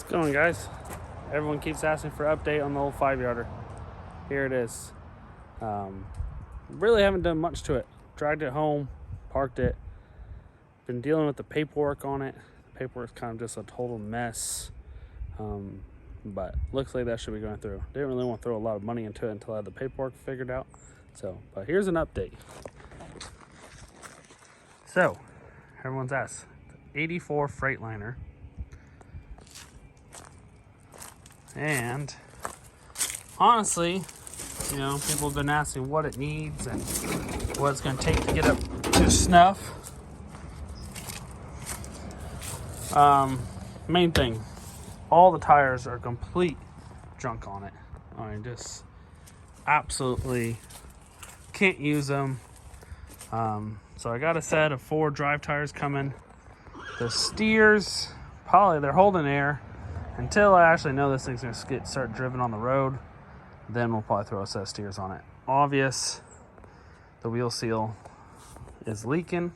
What's going on, guys? Everyone keeps asking for an update on the old 5-yarder. Here it is. Really haven't done much to it. Dragged it home, parked it. Been dealing with the paperwork on it. The paperwork's kind of just a total mess. But looks like that should be going through. Didn't really want to throw a lot of money into it until I had the paperwork figured out. But here's an update. So, everyone's asked. 84 freightliner. And honestly, people have been asking what it needs and what it's going to take to get up to snuff. Main thing, all the tires are complete junk on it. I mean, just absolutely can't use them. So I got a set of 4 drive tires coming. The steers, probably they're holding air. Until I actually know this thing's going to start driven on the road, then we'll probably throw a set of steers on it. Obvious, the wheel seal is leaking,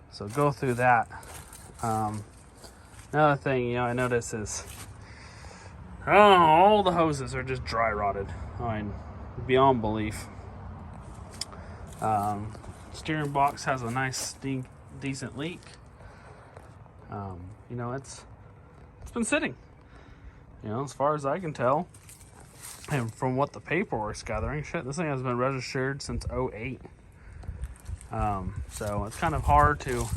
so go through that. Another thing, I notice is, all the hoses are just dry rotted. I mean, beyond belief. Steering box has a nice, decent leak. It's been sitting. As far as I can tell, and from what the paperwork's gathering, this thing has been registered since 2008. So it's kind of hard to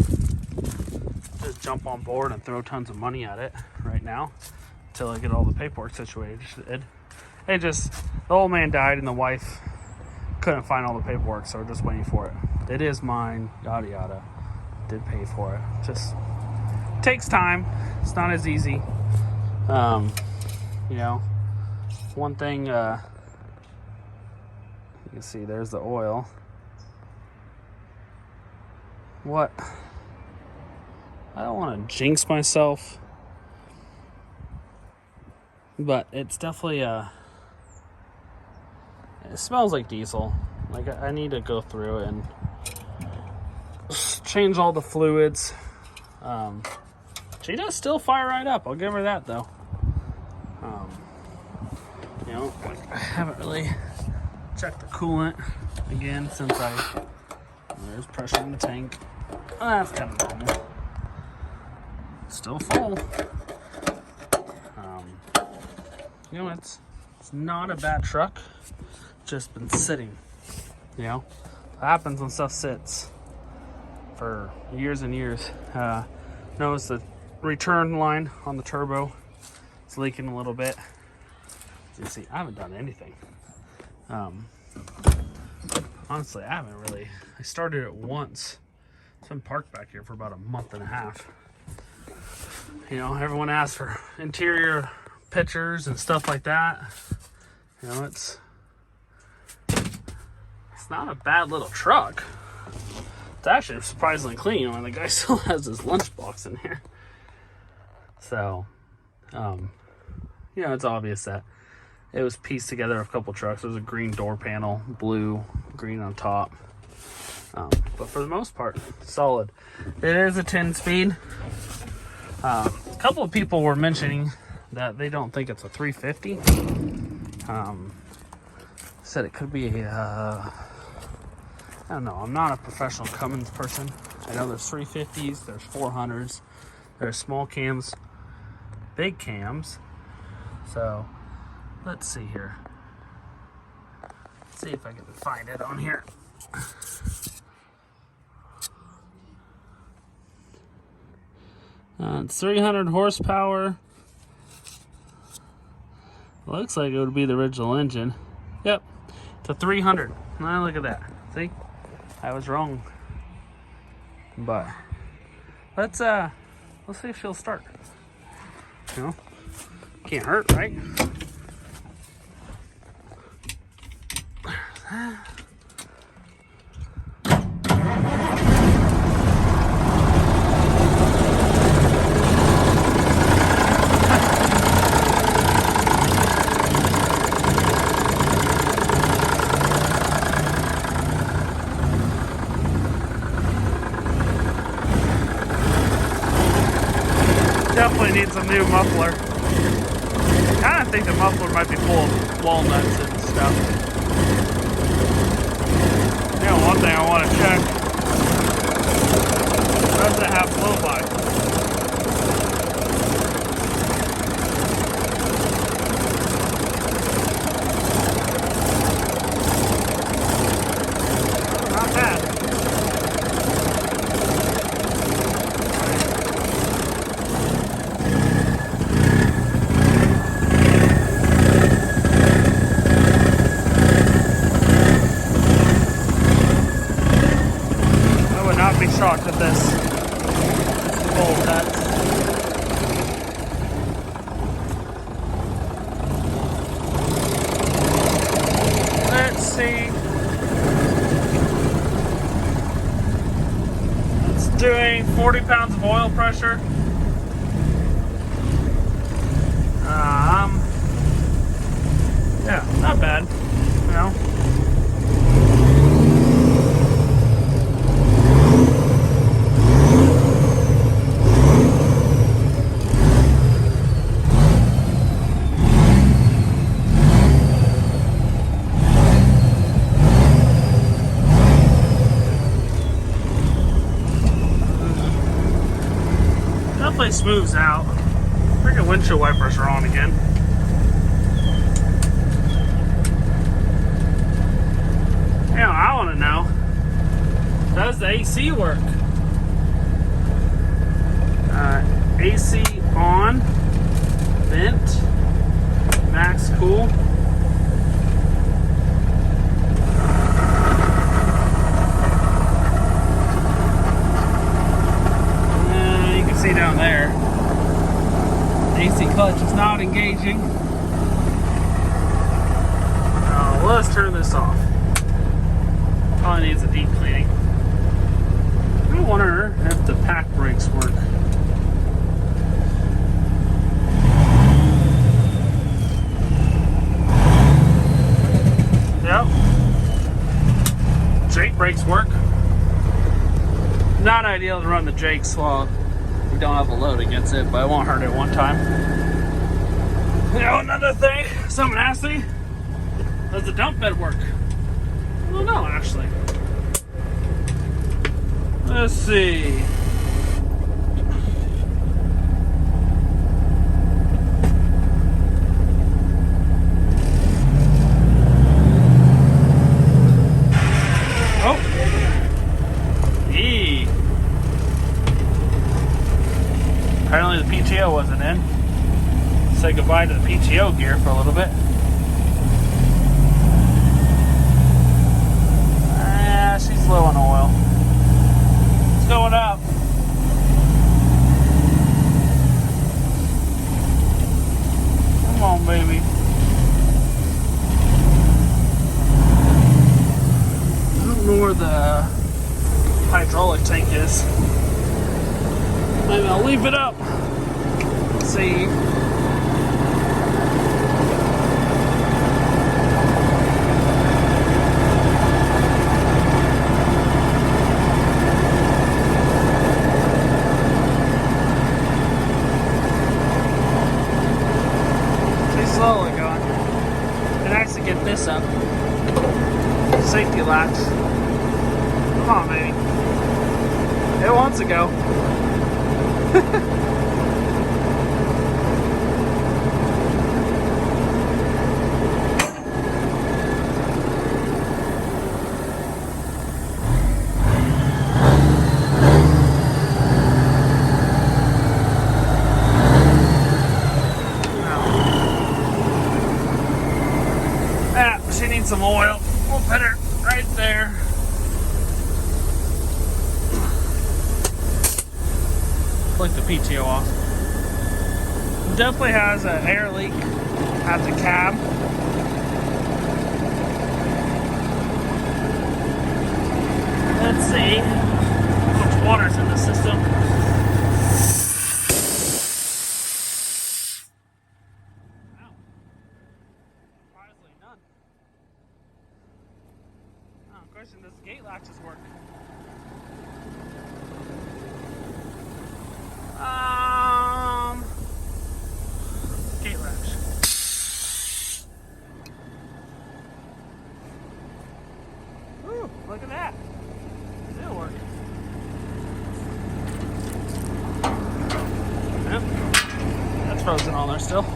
just jump on board and throw tons of money at it right now until I get all the paperwork situated. The old man died and the wife couldn't find all the paperwork, so we're just waiting for it. It is mine, yada yada. Did pay for it. Just takes time. It's not as easy. One thing, you can see there's the oil. I don't want to jinx myself, but it's definitely, it smells like diesel. Like, I need to go through and change all the fluids. She does still fire right up. I'll give her that, though. I haven't really checked the coolant again since there's pressure in the tank. That's kind of normal. Still full. It's not a bad truck. Just been sitting. It happens when stuff sits for years and years. Notice the return line on the turbo is leaking a little bit. As you see, I haven't done anything. Honestly, I haven't really. I started it once. It's been parked back here for about a month and a half. Everyone asks for interior pictures and stuff like that. It's not a bad little truck. It's actually surprisingly clean. The guy still has his lunchbox in here. So, it's obvious that it was pieced together of a couple trucks. There was a green door panel, blue, green on top. But for the most part, solid. It is a 10-speed. A couple of people were mentioning that they don't think it's a 350. Said it could be I don't know. I'm not a professional Cummins person. I know there's 350s, there's 400s, there's small cams, big cams. So let's see here. Let's see if I can find it on here. It's 300 horsepower. Looks like it would be the original engine. Yep, it's a 300. Now look at that. See, I was wrong. But let's see if she'll start. Can't hurt, right? Definitely needs a new muffler. I kind of think the muffler might be full of walnuts and stuff. You know, one thing I want to check. Does it have flow by? Not bad. I would not be shocked at this. Hold that. Let's see. It's doing 40 pounds of oil pressure. Yeah, not bad. You know. Definitely smooths out. Freaking windshield wipers are on again. Yeah, I want to know, does the AC work? AC on, vent, max cool. You can see down there, the AC clutch is not engaging. Let's turn this off. Probably needs a deep cleaning. I wonder if the pack brakes work. Yep. Jake brakes work. Not ideal to run the Jakes while you don't have a load against it, but it won't hurt it one time. You know, another thing someone asked me, does the dump bed work? I don't know, actually. Let's see. Oh. Eee. Apparently the PTO wasn't in. Say goodbye to the PTO gear for a little bit. She's low on oil. It's going up. Come on, baby. I don't know where the hydraulic tank is. Maybe I'll leave it up. Let's see. Slowly going. Can actually get this up. Safety latch. Come on, baby. It wants to go. She needs some oil. We'll put her right there. Flick the PTO off. Definitely has an air leak at the cab. Let's see how much water's in the system. Wow. Surprisingly none. Question, does the gate latches work? frozen on there still.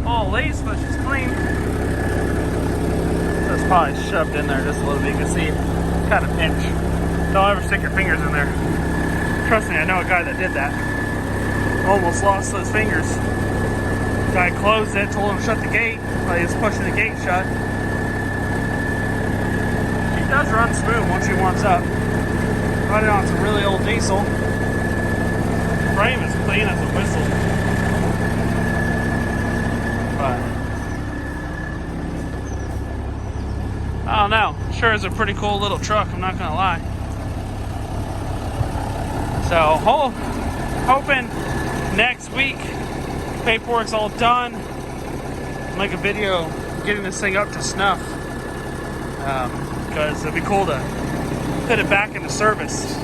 All lace switch is clean. That's probably shoved in there just a little bit. You can see kind of pinch. Don't ever stick your fingers in there. Trust me, I know a guy that did that. Almost lost those fingers. Guy closed it, told him to shut the gate while he was pushing the gate shut. He does run smooth once he warms up. Running on some really old diesel. Frame is clean as a whistle. But I don't know. Sure is a pretty cool little truck, I'm not gonna lie. So hoping next week paperwork's all done. Make a video getting this thing up to snuff. Because it'd be cool to put it back into service.